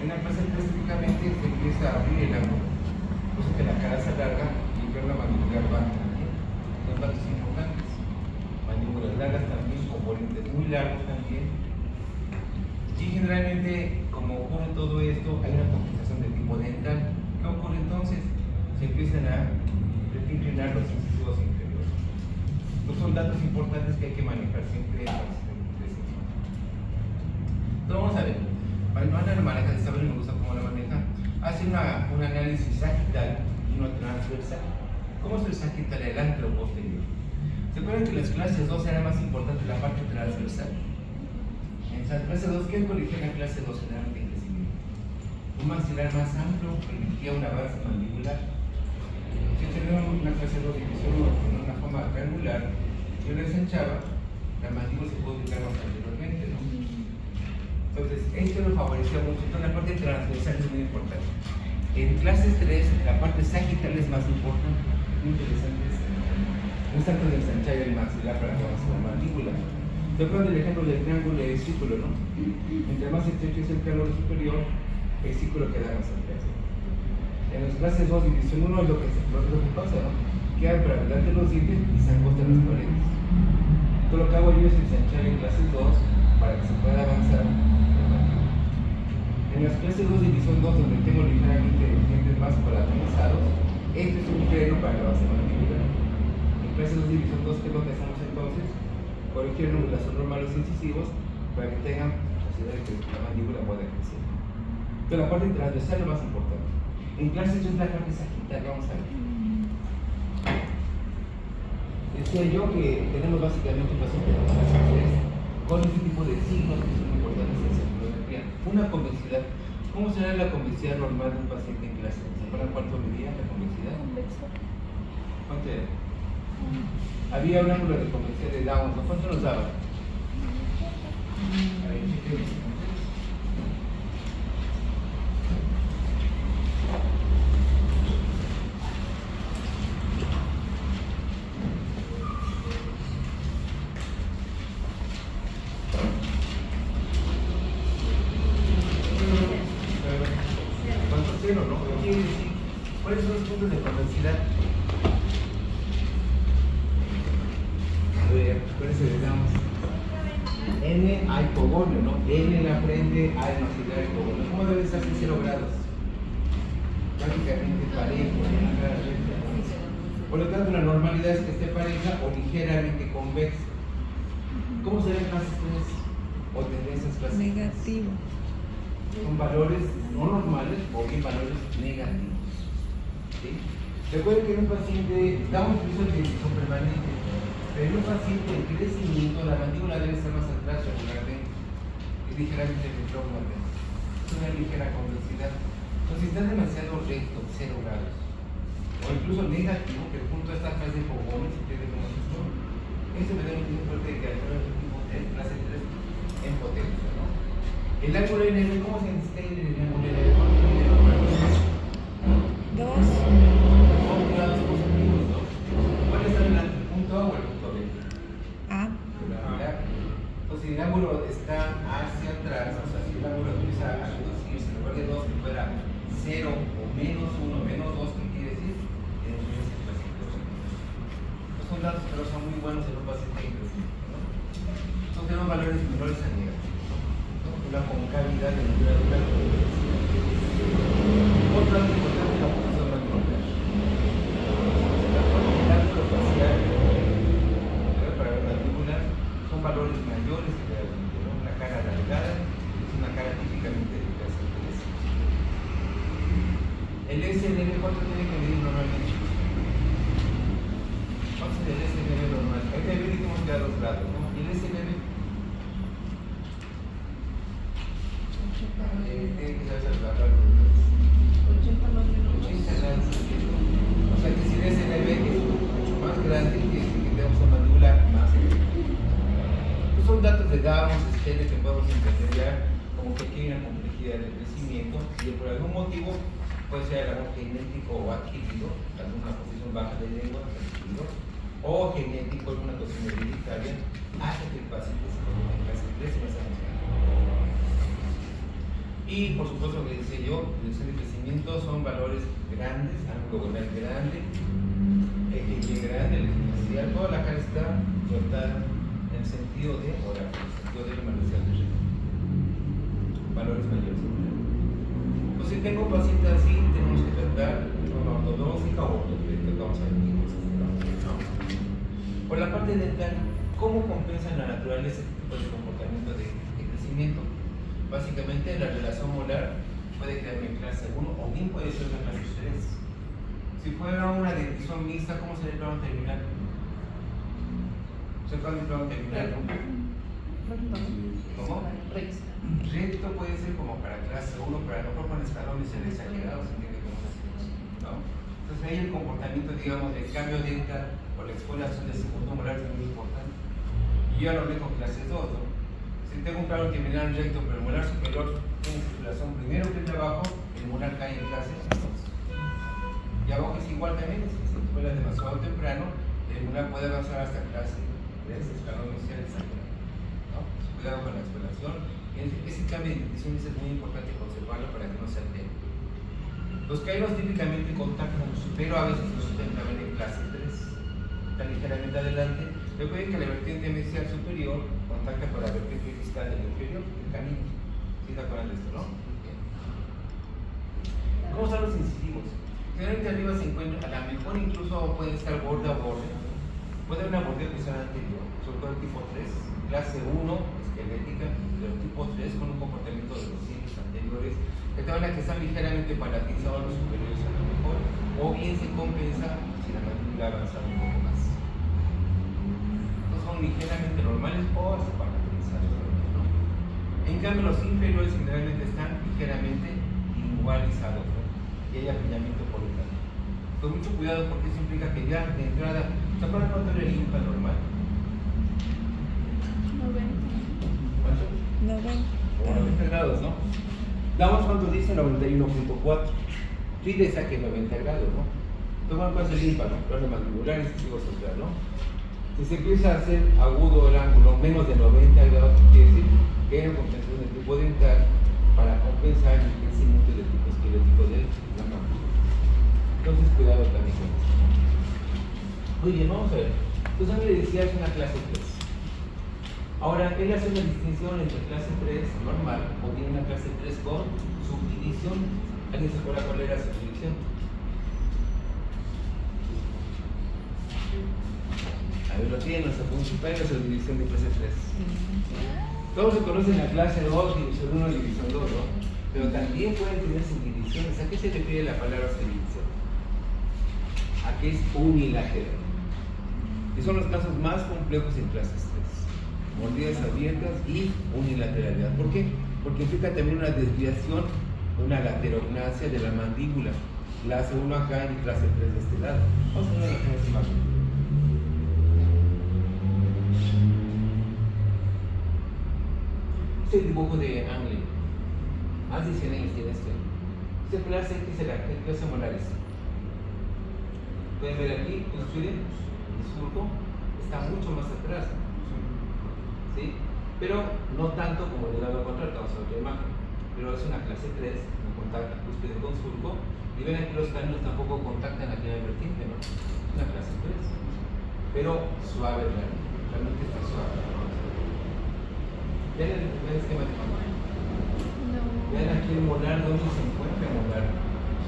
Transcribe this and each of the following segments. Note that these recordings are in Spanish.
En la clase 3 típicamente se empieza a abrir el ángulo, por eso que la cara se alarga y que la mandíbula baja también. Son datos importantes. Mandíbulas largas también, componentes muy largos también. Y generalmente, como ocurre todo esto, hay una compensación de tipo dental. ¿Qué ocurre entonces? Se empiezan a inclinar los incisivos inferiores. Estos son datos importantes que hay que manejar siempre en las entonces vamos a ver. Manuel lo maneja de esta manera, me gusta cómo lo maneja. Hace un análisis sagital y uno transversal. ¿Cómo es el sagital, el antero posterior? ¿Se acuerdan que en las clases 2 era más importante la parte transversal? En la clase 2, ¿qué corrigía en la clase 2 generalmente en crecimiento? Un maxilar más amplio permitía un avance mandibular. Si tenemos una clase 2 división 1 con una forma triangular, yo la ensanchaba, la mandíbula se puede ubicar más anteriormente, ¿no? Entonces, esto lo favorecía mucho. Entonces, la parte transversal es muy importante. En clases 3, la parte sagital es más importante. Muy interesante es un tanto de ensanchar el maxilar para que avance la mandíbula. ¿Se acuerdan del ejemplo del triángulo y el círculo, no? Entre más estrecho es el triángulo superior, el círculo queda más amplio. En las clases 2, división 1 es lo que pasa, ¿no? Quedan para adelante los dientes y se angostan las paredes. Todo lo que hago yo es ensanchar en clases 2 para que se pueda avanzar. En las clases 2, división 2, donde tengo ligeramente dientes más palatalizados, este es un freno para que avance la mandíbula. En clases 2, división 2, ¿qué es lo que hacemos entonces? Corregir la angulación normal los incisivos para que tengan posibilidad de que la mandíbula pueda crecer. Pero la parte transversal es lo más importante. En clase 3 es la parte sagital, vamos a ver. Decía yo que tenemos básicamente un paciente con este tipo de signos que son importantes en psicología. Una convexidad. ¿Cómo será la convexidad normal de un paciente en clase? ¿Se acuerdan cuánto medía la convexidad? ¿Cuánto era? Había un ángulo de convexidad de Down, ¿no? ¿Cuánto nos daba? Ahí, chequemos. ¿Cuáles son los puntos de convexidad? A ver, acuérdense, digamos. N a hipogonio, ¿no? N en la frente, A en maxilar hipogonio. ¿Cómo debe estar en 0 grados? Prácticamente parejo. Por lo tanto, la normalidad es que esté pareja o ligeramente convexa. ¿Cómo se ven clases 3 o tendencias clases 3? Negativo. Son valores no normales o bien valores negativos. ¿Sí? Recuerden que en un paciente damos un piso de división permanente, pero en un paciente en crecimiento la mandíbula debe estar más atrás regularmente y ligeramente retrógrada. Es una ligera convexidad. Entonces, si está demasiado recto, 0 grados, o incluso negativo, que junto a esta fase de hipogonio se pierde como esto, esto me da un fuerte de que hay un clase 3 en potencia, ¿no? El ángulo NL, ¿cómo se entiende el ángulo NL? ¿Cuánto mide normalmente? 2. 2 grados positivos, ¿no? ¿Cuál está delante? ¿El punto A o el punto B? A. Entonces, si el ángulo está hacia atrás, o sea, si el ángulo empieza a reducirse, en lugar de 2 que fuera 0 o menos 1, menos 2, ¿qué quiere decir? Tenemos ese clasificación. Estos son datos pero son muy buenos en un paciente en crecimiento, ¿no? Entonces, tenemos valores menores a negativos. La concavidad de la dura. Otra importante es la posición mandibular. El ángulo facial para la mandíbula son valores mayores que realmente, ¿no? Una cara alargada es una cara típicamente de clase 3. El SNM, ¿cuánto tiene que medir normalmente? ¿Cuánto es el SNM normal? Ahí también tenemos que dar 2 grados, ¿no? Y el SNM tiene que ser saludable. 80 grados. O sea que si el SNB es mucho más grande, quiere decir que tenemos una mandíbula más grande. Estos son datos de Gauss, Stene, que podemos entender ya como pequeña complejidad de crecimiento y por algún motivo puede ser algo genético o adquirido, alguna posición baja de lengua adquirido, o genético, alguna cuestión hereditaria, hace que el paciente se convierta en clase 3 y más avanzado. Y por supuesto que decía yo, dirección de crecimiento son valores grandes, ángulo gonal grande, eje Y grande, el eje facial, toda la cara está cortada en el sentido de orar, en el sentido de la manualidad de ritmo. Valores mayores. Pues si tengo un paciente así, tenemos que tratar de forma ortodóntica o ortopédica, vamos a ver qué cosas tenemos, ¿no? Por la parte dental, ¿cómo compensa en la naturaleza este tipo de comportamiento de crecimiento? Básicamente la relación molar puede quedarme en clase 1 o bien puede ser en clase 3. Si fuera una dentición mixta, ¿cómo sería el plano terminal? ¿Se acuerdan del plano terminal? ¿Cómo? Recto puede ser como para clase 1, pero a lo mejor con escalones exagerados, ¿se entiende cómo se hace? ¿No? Entonces ahí el comportamiento, digamos, del cambio dental o la exfoliación del segundo molar es muy importante. Y yo ya lo hablé con clase 2, ¿no? Si tengo un plano terminal recto, pero el molar superior tiene circulación primero que el de abajo, el molar cae en clase 2. Y abajo es igual también, si se escuela demasiado temprano, el molar puede avanzar hasta clase 3, escalón inicial exagerado, ¿no? Cuidado con la exploración. Ese cambio de dentición es muy importante conservarlo para que no se altere. Los caídos típicamente contactan, pero a veces los también en clase 3, están ligeramente adelante. Recuerden que la vertiente mesial superior contacta con la vertiente distal del inferior, el canino. ¿Sí se acuerdan de esto, no? Bien. ¿Cómo son los incisivos? Generalmente arriba se encuentra, a lo mejor incluso puede estar borde a borde. Puede haber una bordea cruzada anterior, sobre todo el tipo 3, clase 1, esquelética, pero tipo 3 con un comportamiento de los dientes anteriores, que te van a que están ligeramente palatizados los superiores a lo mejor, o bien se compensa si la mandíbula avanza un poco más. Estos son ligeramente normales o se palatizados, ¿no? En cambio, los inferiores generalmente están ligeramente igualizados, ¿no? Y hay apiñamiento por el lado. Con mucho cuidado porque eso implica que ya de entrada, ¿se acuerdan cuánto era el IMPA normal? 90. 90 grados, ¿no? Damos cuánto dice 91.4. Sí le saque 90 grados, ¿no? Toma cuál es el IMPA, ¿no? Los mandibulares y sigo social, ¿no? Si se empieza a hacer agudo el ángulo menos de 90 grados, quiere decir que hay una compensación del tipo dental para compensar el crecimiento del tipo esquelético de la mandíbula. Entonces, cuidado también con esto. Muy bien, vamos a ver. Entonces, a mí le decía es una clase 3. Ahora, él hace una distinción entre clase 3 normal o bien una clase 3 con subdivisión. ¿Alguien se acuerda cuál era subdivisión? A ver, lo tienen, nuestra principal es la subdivisión de clase 3. Todos se conocen la clase 2, división 1 y división 2, ¿no? Pero también pueden tener subdivisiones. ¿A qué se refiere la palabra subdivisión? A que es unilateral. Y son los casos más complejos en clases 3. Mordidas abiertas y unilateralidad. ¿Por qué? Porque implica también una desviación, una laterognasia de la mandíbula. Clase 1 acá y clase 3 de este lado. Vamos a ver la clase imagen. Este es el dibujo de Anglin. Más de 100 años tiene este. Esta clase X es la clase molares. Pueden ver aquí, construyen el surco está mucho más atrás. ¿Sí? Pero no tanto como del lado contrario, vamos a ver otra imagen. Pero es una clase 3, no contacta cúspide con surco. Y ven aquí los caninos tampoco contactan aquí en la vertiente, ¿no? Es una clase 3. Pero suave, realmente está suave. ¿Ven el esquema de mamá? No. Vean aquí el molar, ¿dónde se encuentra el molar?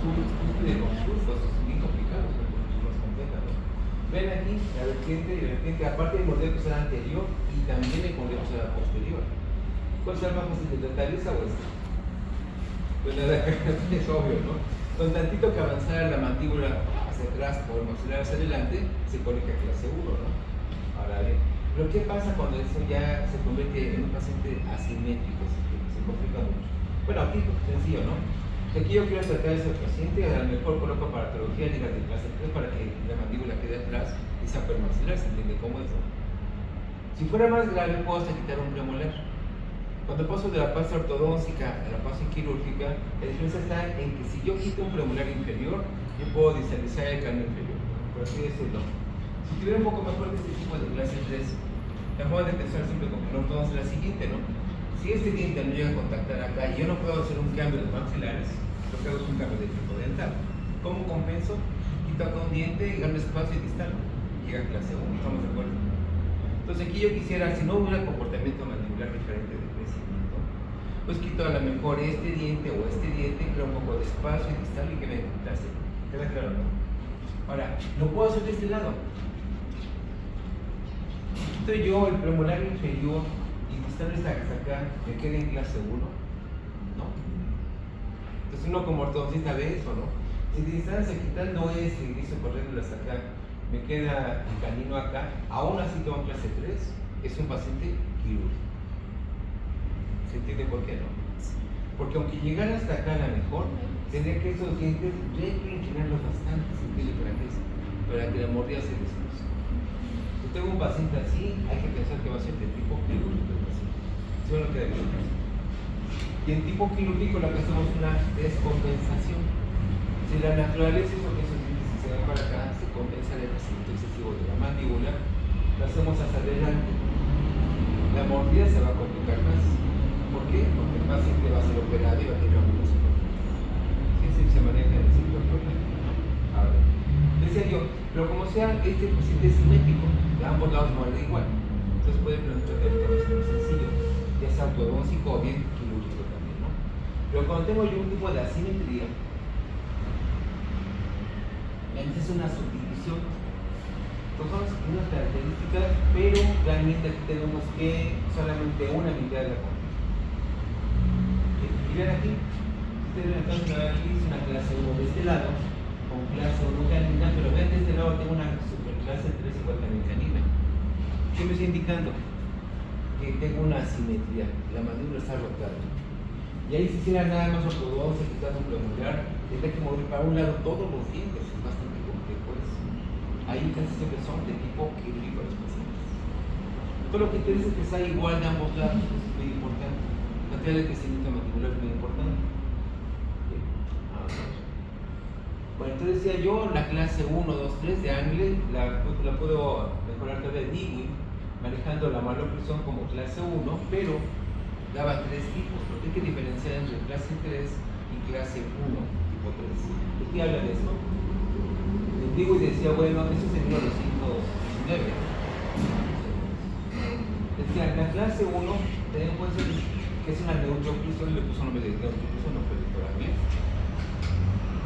Cúspide con surco, es bien complicado, no es completa, ¿no? Ven aquí la vertiente, aparte del mordeo cruzada anterior y también el mordeo cruzada posterior. ¿Cuál es el más fácil de tratar, esa o esta? Pues la es obvio, ¿no? Con tantito que avanzara la mandíbula hacia atrás o el maxilar hacia adelante, se corrige a clase 1, ¿no? Ahora bien, pero ¿qué pasa cuando eso ya se convierte en un paciente asimétrico? Se complica mucho. Bueno, aquí sencillo, ¿no? Aquí yo quiero tratar a ese paciente, a lo mejor coloco aparatología de clase 3 para que la mandíbula quede atrás y saco el maxilar, ¿se entiende cómo es? Si fuera más grave, puedo hasta quitar un premolar. Cuando paso de la fase ortodóntica a la fase quirúrgica, la diferencia está en que si yo quito un premolar inferior, yo puedo distanciar el canino inferior, por así decirlo. Si tuviera un poco más fuerte este tipo de clase 3, la forma de pensar siempre con una ortodoncia es la siguiente, ¿no? Si este diente no llega a contactar acá y yo no puedo hacer un cambio de maxilares, lo que hago es un cambio de tipo dental. ¿Cómo compenso? Quito acá un diente y gano espacio distal. Llega a clase 1, ¿estamos de acuerdo? Entonces aquí yo quisiera, si no hubiera comportamiento mandibular diferente de crecimiento, pues quito a lo mejor este diente o este diente, creo un poco de espacio distal y que me clase. ¿Queda claro, no? Ahora, lo puedo hacer de este lado. Quito yo el premolar inferior y distal hasta acá, me queda en clase 1, ¿no? Entonces uno como ortodoncista ve eso, ¿no? Si de distancia quitando este y eso corriendo hasta acá, me queda el canino acá, aún así tengo clase 3, es un paciente quirúrgico. ¿Se entiende por qué no? Porque aunque llegara hasta acá a la mejor, tendría que esos dientes reinclinarlos bastante, ¿se entiende para qué? Para que la mordida se descruce. Si tengo un paciente así, hay que pensar que va a ser de tipo quirúrgico el paciente. Eso no queda bien. Y en tipo quirúrgico lo que hacemos es una descompensación. Si la naturaleza es lo que esos dientes si se van para acá, se compensa el crecimiento excesivo de la mandíbula, lo hacemos hacia adelante. La mordida se va a complicar más. ¿Por qué? Porque el paciente va a ser operado y va a tener algunos problemas. Sí, se maneja en el sector problema. Ahora, decía yo, pero como sea, este paciente es simétrico, de ambos lados muerde igual. Entonces puede plantear tratamiento sencillo, ya sea ortodóntico o bien quirúrgico también, ¿no? Pero cuando tengo yo un tipo de asimetría, es una subdivisión. Entonces son unas características, pero realmente aquí tenemos que solamente una mitad de la compra. Y vean aquí, ustedes entonces aquí es una clase 1 de este lado, con clase 1 canina, pero vean de este lado tengo una superclase 3 igual también canina. ¿Qué me está indicando? Que tengo una asimetría, la mandíbula está rotada. Y ahí si hiciera nada más ortodoncia, quitar un premolar, tendría que mover para un lado todos los dientes, es bastante complejo eso. Ahí casi siempre son de tipo quirúrgico los pacientes. Todo lo que interesa es que sea igual de ambos lados, eso es muy importante. La teoría del crecimiento mandibular es muy importante. Bueno, entonces decía yo, la clase 1, 2, 3 de Angle la puedo mejorar todavía de Dewey, manejando la maloclusión como clase 1, pero daba 3 tipos, porque hay que diferenciar entre clase 3 y clase 1, tipo 3. ¿De qué habla de esto? El Dewey decía, bueno, eso es en 1919. Decía, la clase 1, tenemos en cuenta que es una neuroclusión, le puso nombre de neuroclusión, no fue doctor Angle.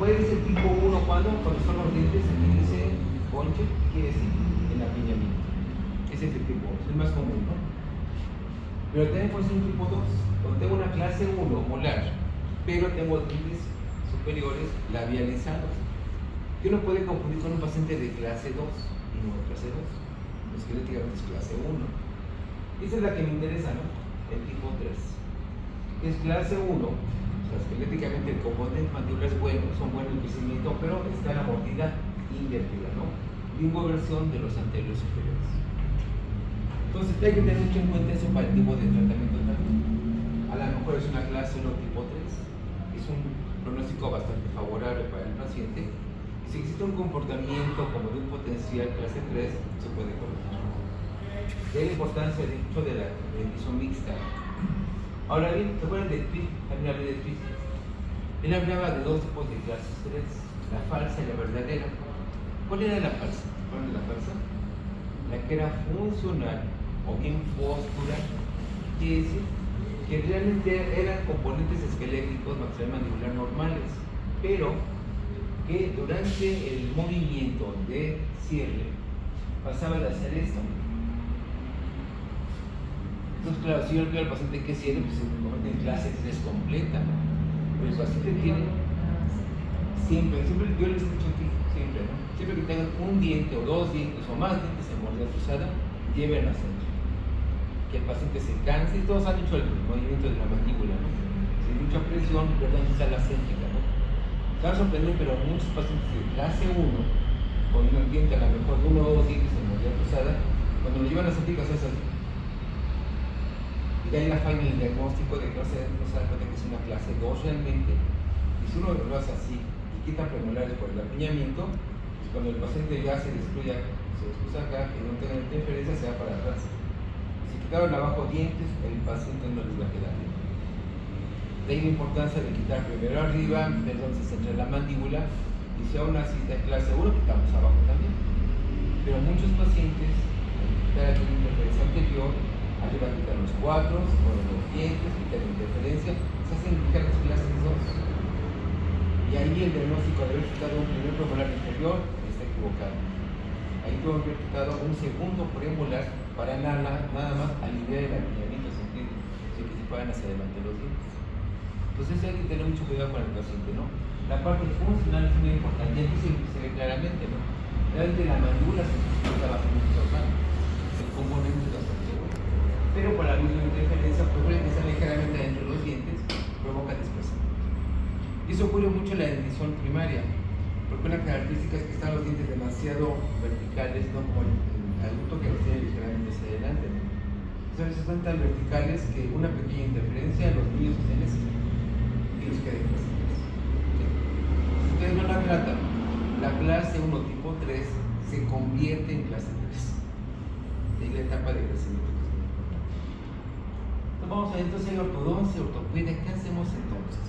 Puede ser tipo 1 cuando son los dientes, aquí dice ponche, quiere decir el apiñamiento. Ese es el tipo 1, es el más común, ¿no? Pero también puede ser un tipo 2, donde tengo una clase 1 molar, pero tengo dientes superiores labializados. Que uno puede confundir con un paciente de clase 2 y no de clase 2. Esqueléticamente es clase 1. Esa es la que me interesa, ¿no? El tipo 3. Que es clase 1. O sea, esqueléticamente el componente mandibular es bueno, son buenos en crecimiento, pero está la mordida invertida, ¿no? Inversión de los anteriores superiores. Entonces hay que tener mucho en cuenta eso para el tipo de tratamiento también. A lo mejor es una clase 1 tipo 3, es un pronóstico bastante favorable para el paciente. Y si existe un comportamiento como de un potencial clase 3, se puede corregir. De la importancia de hecho de la rendición mixta. Ahora bien, ¿se acuerdan de Tripp? También hablé de Tripp. Él hablaba de 2 tipos de clases 3, la falsa y la verdadera. ¿Cuál era la falsa? ¿Cuál era la falsa? La que era funcional o bien postural, quiere decir que realmente eran componentes esqueléticos maxilar-mandibular normales, pero que durante el movimiento de cierre pasaba de hacer esto. Entonces, claro, si yo le pido al paciente que cierre, pues en clase 3 completa, ¿no? Pero el paciente tiene siempre, yo les he dicho aquí, siempre, ¿no? Siempre que tengan un diente o 2 dientes o más dientes en mordida cruzada, lleven a centro. Que el paciente se canse, y todos han hecho el movimiento de la mandíbula, ¿no? Sin mucha presión, perdón, está la céntrica, ¿no? Se van a sorprender, pero muchos pacientes de clase 1, con un diente a lo mejor 1 o 2 dientes en mordida cruzada, cuando lo llevan a céntrica se hace así. Y de ahí la falla en el diagnóstico de que no se da cuenta que es una clase 2 realmente. Y si uno lo hace así y quita premolares por el apiñamiento, pues cuando el paciente ya se descruza acá, que no tenga interferencia, se va para atrás. Si se quedaron abajo dientes, el paciente no les va a quedar bien. De ahí la importancia de quitar primero arriba, ver dónde se centra la mandíbula, y si aún así está en clase 1, quitamos abajo también. Pero muchos pacientes, al quitar aquí la interferencia anterior, arriba quitan los cuatros, ponen los dientes, quitan la interferencia, se hacen ligeras clases 2. Y ahí el diagnóstico de haber quitado un primer premolar inferior está equivocado. Ahí tuvo que haber quitado un segundo premolar para nada más aliviar el alineamiento sentido, sin que se fueran hacia adelante los dientes. Entonces hay que tener mucho cuidado con el paciente, ¿no? La parte funcional es muy importante, y aquí se ve claramente, ¿no? Realmente la mandíbula se está bastante normal, el componente es bastante bueno. Pero por la misma interferencia, pues puede que sea ligeramente adentro de los dientes, provoca desplazamiento. Y eso ocurre mucho en la dentición primaria, porque una característica es que están los dientes demasiado verticales, no como el adulto que los tiene ligeramente hacia adelante, ¿no? Entonces son tan verticales que una pequeña interferencia los niños se necesitan y los queda desplazados. Si ustedes no la tratan, la clase 1 tipo 3 se convierte en clase 3. Es la etapa de crecimiento que es muy importante. Entonces vamos a ver, entonces hay ortodoncia, ortopedia, ¿qué hacemos entonces?